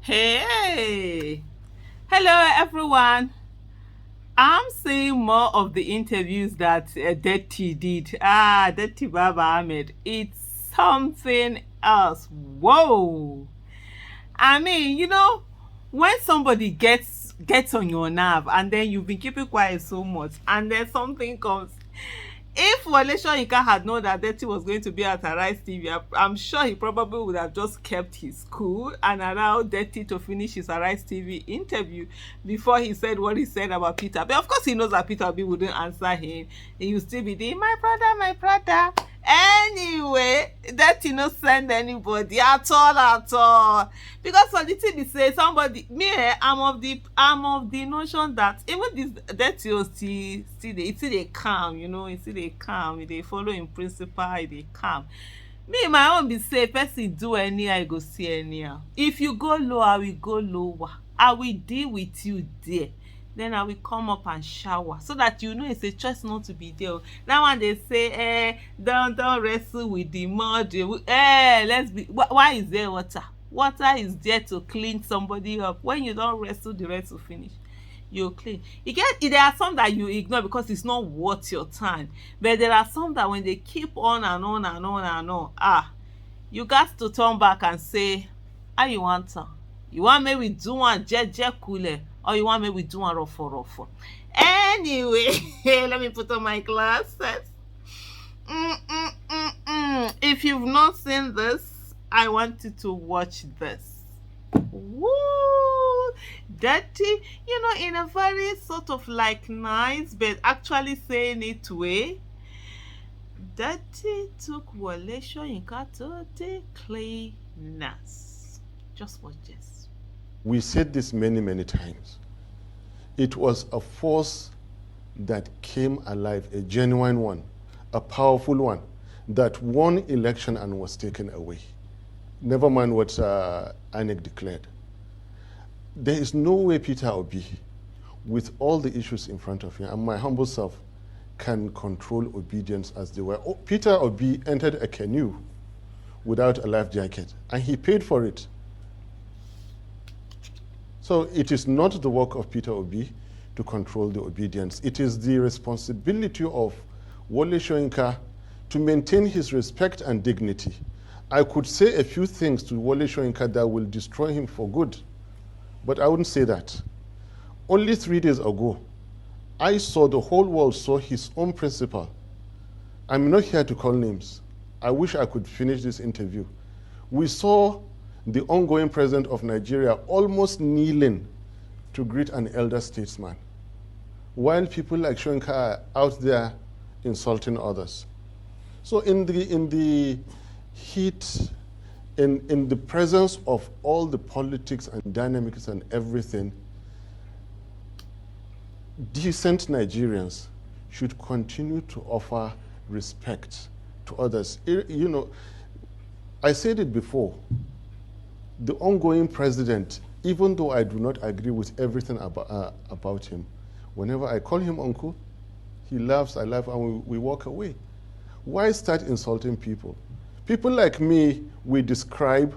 Hey, hello everyone. I'm seeing more of the interviews that Datti did. Datti Baba Ahmed. It's something else. Whoa. I mean, when somebody gets on your nerve and then you've been keeping quiet so much and then something comes. If Wole Soyinka had known that Datti was going to be at Arise TV, I'm sure he probably would have just kept his cool and allowed Datti to finish his Arise TV interview before he said what he said about Peter. But of course, he knows that Peter Obi wouldn't answer him. He will still be doing, my brother, my brother. Anyway, Datti no send anybody at all. Because for the thing be say somebody I'm of the notion that even this Datti will still dey calm, he still dey calm, he dey follow him principle, he dey calm. Me my own be say person do anyhow, you go see anyhow. If you go low, I will go lower. I will deal with you there. Then I will come up and shower so that it's a choice not to be there. That one they say, don't wrestle with the mud. Let's be. Why is there water? Water is there to clean somebody up. When you don't wrestle, the rest will finish. You clean. There are some that you ignore because it's not worth your time. But there are some that when they keep on and on and on and on, you got to turn back and say, how you want to? You want me we do one jeje kule, or you want me we do one ruffle? Anyway, let me put on my glasses. If you've not seen this, I want you to watch this. Woo! Dirty, in a very sort of like nice, but actually saying it way. Datti took Wole Soyinka to the cleaners. Just watch this. We said this many, many times. It was a force that came alive, a genuine one, a powerful one, that won election and was taken away. Never mind what INEC declared. There is no way Peter Obi, with all the issues in front of him, and my humble self, can control obedience as they were. Peter Obi entered a canoe without a life jacket, and he paid for it. So it is not the work of Peter Obi to control the obedience. It is the responsibility of Wole Soyinka to maintain his respect and dignity. I could say a few things to Wole Soyinka that will destroy him for good, but I wouldn't say that. Only 3 days ago, I saw the whole world saw his own principal. I'm not here to call names. I wish I could finish this interview. We saw the ongoing president of Nigeria almost kneeling to greet an elder statesman, while people like Soyinka are out there insulting others. So in the heat, in the presence of all the politics and dynamics and everything, decent Nigerians should continue to offer respect to others. I said it before, the ongoing president, even though I do not agree with everything about him, whenever I call him uncle, he laughs, I laugh, and we walk away. Why start insulting people? People like me, we describe,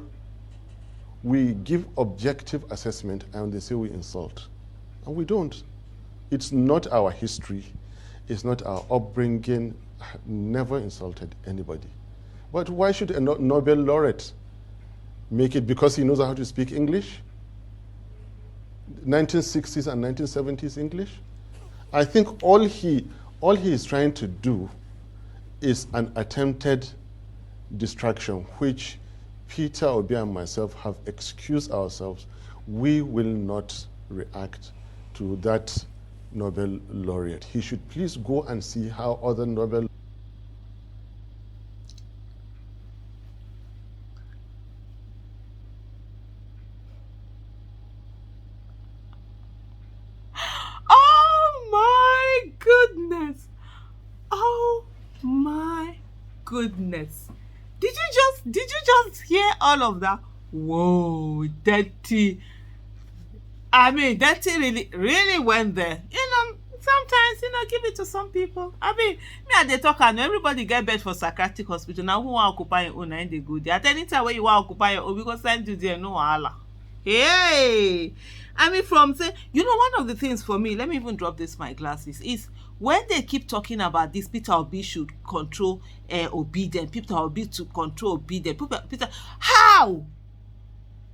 we give objective assessment, and they say we insult. And we don't. It's not our history. It's not our upbringing. Never insulted anybody. But why should a Nobel laureate make it because he knows how to speak English? 1960s and 1970s English? I think all he is trying to do is an attempted distraction, which Peter Obi and myself have excused ourselves. We will not react to that Nobel laureate. He should please go and see how other Nobel Oh my goodness. Oh my goodness. Did you just hear all of that? Whoa, Datti. I mean, Datti really went there. Sometimes, give it to some people. I mean, me and they talk and everybody get bed for psychiatric hospital. Now who want to occupy your own and they go there. At any time when you want to occupy your own, we go send you there, no wahala. Hey, I mean, from say, one of the things for me, let me even drop this my glasses, is when they keep talking about this, Peter Obi should control obedience, Peter Obi to control obedience. Peter, how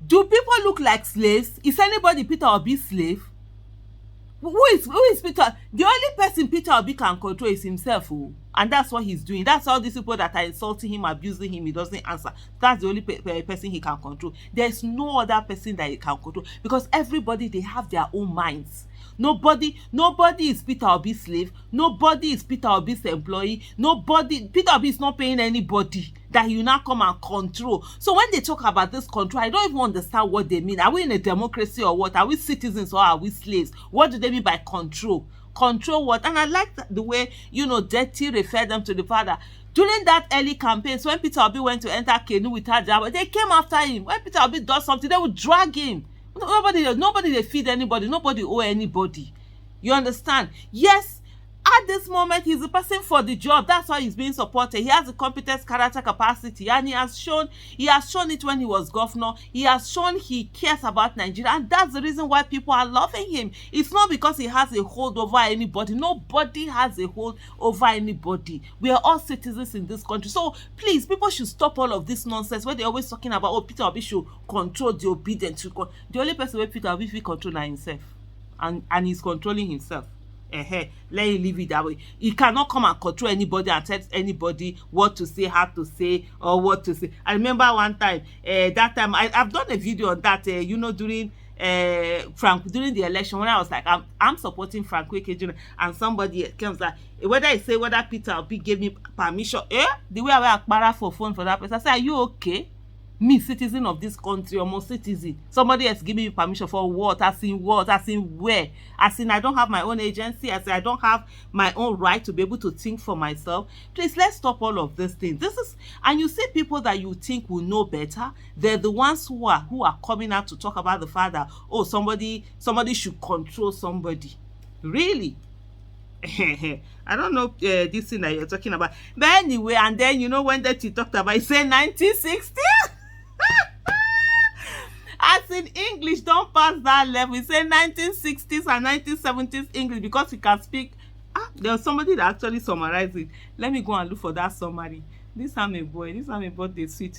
do people look like slaves? Is anybody Peter Obi's slave? Who is Peter? The only person Peter Obi can control is himself, oh. And that's what he's doing. That's all these people that are insulting him, abusing him, he doesn't answer. That's the only person he can control. There's no other person that he can control, because everybody, they have their own minds. Nobody is Peter Obi's slave. Nobody is Peter Obi's employee. Peter Obi is not paying anybody that you now come and control. So when they talk about this control, I don't even understand what they mean. Are we in a democracy or what? Are we citizens or are we slaves? What do they mean by control? Control what? And I like the way, Datti referred them to the father. During that early campaigns, when Peter Obi went to enter Kenu with Ajabo, they came after him. When Peter Obi does something, they would drag him. Nobody they feed anybody, nobody owe anybody. You understand? Yes, at this moment he's the person for the job. That's why he's being supported. He has the competence, character, capacity, and he has shown it when he was governor. He has shown he cares about Nigeria, and that's the reason why people are loving him. It's not because he has a hold over anybody. Nobody has a hold over anybody. We are all citizens in this country. So please, people should stop all of this nonsense where they're always talking about, oh, Peter Obi should control the obedient. The only person where Peter Obi will control na himself, and he's controlling himself. Let him leave it that way. He cannot come and control anybody and tell anybody what to say, how to say, or what to say. I remember one time, that time I've done a video on that, during during the election, when I was like, I'm supporting Frank Wike Jr., and somebody comes like, whether Peter Obi gave me permission, the way I akpara for phone for that person, I say, are you okay? Me, citizen of this country, almost citizen, somebody else giving me permission for what? As in what? As in where? As in I don't have my own agency, as in I don't have my own right to be able to think for myself. Please, let's stop all of these things. And you see people that you think will know better, they're the ones who are coming out to talk about the fact that, oh, somebody should control somebody. Really? I don't know this thing that you're talking about. But anyway, and then when that you talked about, he said 1960. As in English, don't pass that level. He said 1960s and 1970s English, because he can speak. There was somebody that actually summarized it. Let me go and look for that summary. This Army boy, they sweet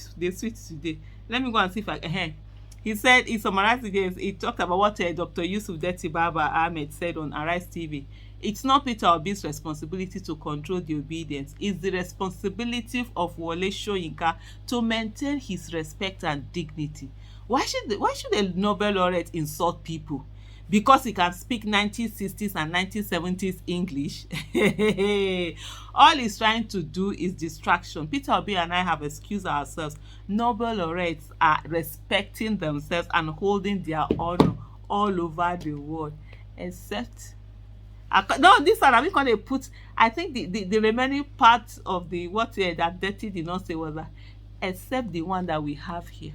today. Let me go and see if I He said, he summarized it. He talked about what Dr. Yusuf Datti Baba Ahmed said on Arise TV. It's not Peter Obi's responsibility to control the obedience. It's the responsibility of Wole Soyinka to maintain his respect and dignity. Why should a Nobel laureate insult people? Because he can speak 1960s and 1970s English. All he's trying to do is distraction. Peter Obi and I have excused ourselves. Nobel laureates are respecting themselves and holding their honor all over the world. Except, no, this one, I'm going to put, I think the remaining part of the what that Datti did not say was that, except the one that we have here.